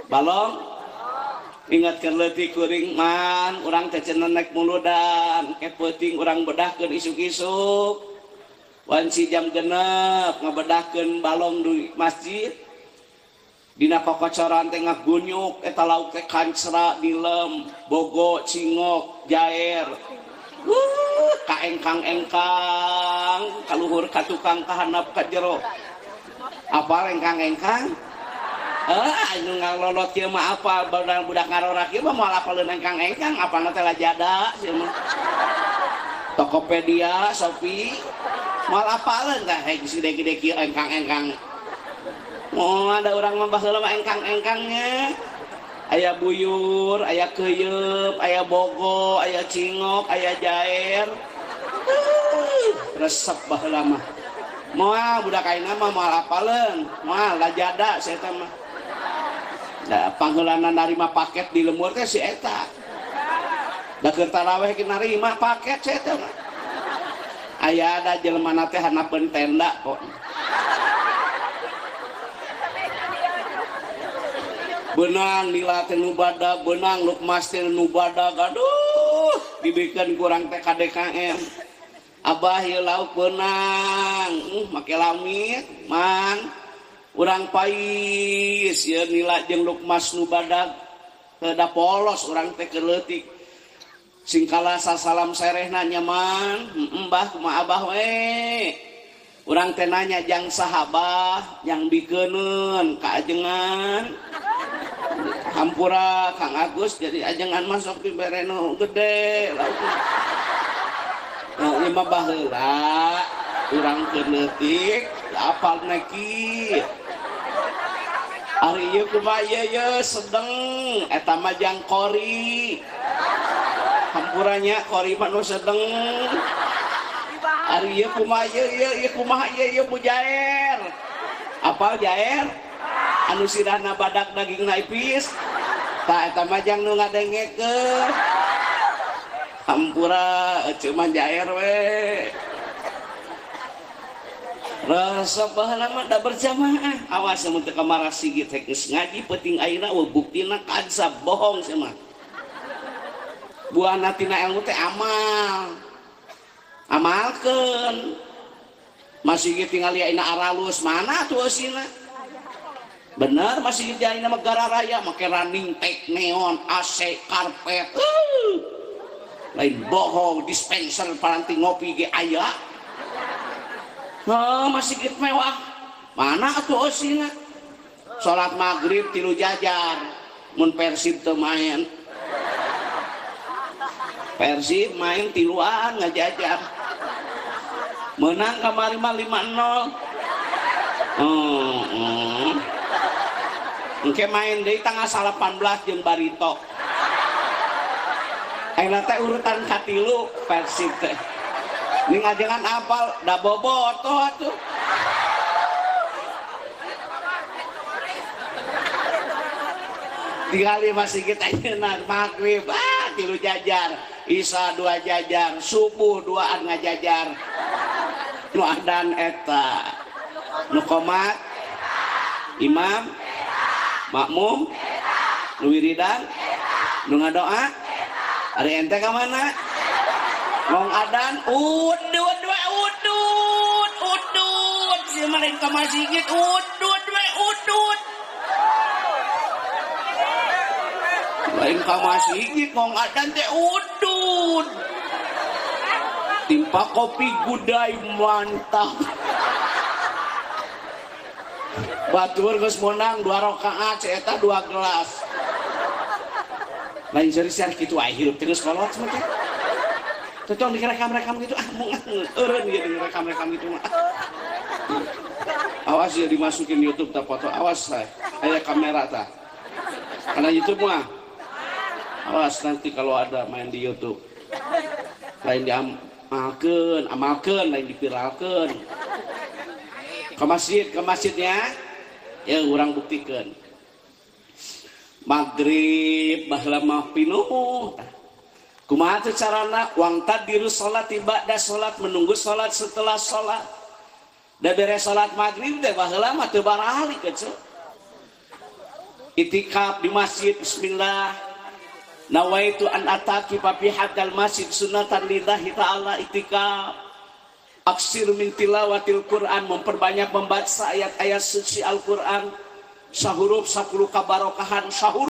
balong ingat leutik kuring man urang teh cenah naik muludan ke peuting urang bedahkeun isuk-isuk wanci jam 6 ngabedahkeun balong di masjid dina kokocoran teh ngagunyuk eta lauk teh kancra dilem bogo cingok jaer kaengkang-engkang kaluhur ka tukang kahandap ka jero apa engkang-engkang anu ngalolot kieu mah apa budak ngarora kieu mah moal apaleun engkang-engkang apana teh lajada sia mah Tokopedia Shopee moal apaleun tah gede-gede kieu engkang-engkang mau ada orang mah baheula mah engkang-engkangnya aya buyur aya keuyeup aya bogo aya cingok aya jaer resep baheula mah moal budak ayeuna mah moal apaleun moal lajada saya teh mah da pangheulana narima paket di lemur teh si eta da keur tarawih ki narima paket saya teh mah aya ada jelema teh hanapeun tenda kok benang nila teh nu badag benang lukmas teh nu badag aduh dibikeun kurang teh ka DKM abah ieu lauk benang make lamit man urang pais ya nila jeung lukmas nu badag teu da polos urang teh keleutik singkala sasalam serehna nyaman mbah kumaha abah we urang teh nanya jang sahabah yang bikeuneun ka ajengan hampura Kang Agus jadi ajengan masuk di bereno gede lauk ieu mah baheula urang keleutik apal neki ari ieu kumaha ieu sedeng eta mah jang kori hampuranya kori mah nu sedeng ari ieu kumaha ieu kumaha ieu bujaer apal jaer anu sirahna badak daging naipis tah eta mah jang nu ngadengekeun hampura ceu mah jaer we resep baheula mah da berjamaah awas mun teu kamara sigit geus ngaji penting ayeuna we buktina kadzab bohong sia mah buahna tina ilmu teh amal amalkeun masih gitu tinggal ayeuna aralus mana tuh sina bener masih gitu ayeuna Megara Raya make running tag neon AC karpet lain bohong dispenser paranti ngopi ge aya masih gitu mewah mana tuh sina salat maghrib 3 jajar mun Persib teu main Persib main 3-an ngajajar menang kamari mah 5-0 engke main deui tanggal 18 jeung Barito ayeuna teh urutan katilu Persib teh ning ajengan apal da bobotoh atuh tinggali masih kita ayeuna maghrib 3 jajar isya 2 jajar subuh 2an ngajajar nu adan eta nu qomat imam makmum nu wiridan nu ngadoa ari ente ka mana ngong adan udud si maling ka masjid udud lain ka masjid ngong adan teh udud timpa kopi gudai mantap batur geus menang 2 rakaat eta 2 gelas lain seri-seri kitu aya hirup terus kolot semua teh tong direkam-rekam gitu eureun ieu direkam-rekam gitu mah awas ya dimasukin YouTube ta foto awas aya kamera tah karena YouTube mah awas nanti kalau ada main di YouTube lain amalkeun lain dipiralkeun ke masjidnya ya urang buktikeun maghrib baheula mah pinuh kumaha teh carana wang tadiru salat ba'da salat menunggu salat setelah salat da beres salat maghrib teh baheula mah teu baralik atuh itikaf di masjid. Bismillah, nawaitu an ataki fi hadal masjid sunatan lillahi ta'ala. Itikaf, aksir min tilawatil Quran, memperbanyak membaca ayat-ayat suci Al-Quran, sahuruf 10 kabarokahan sahur.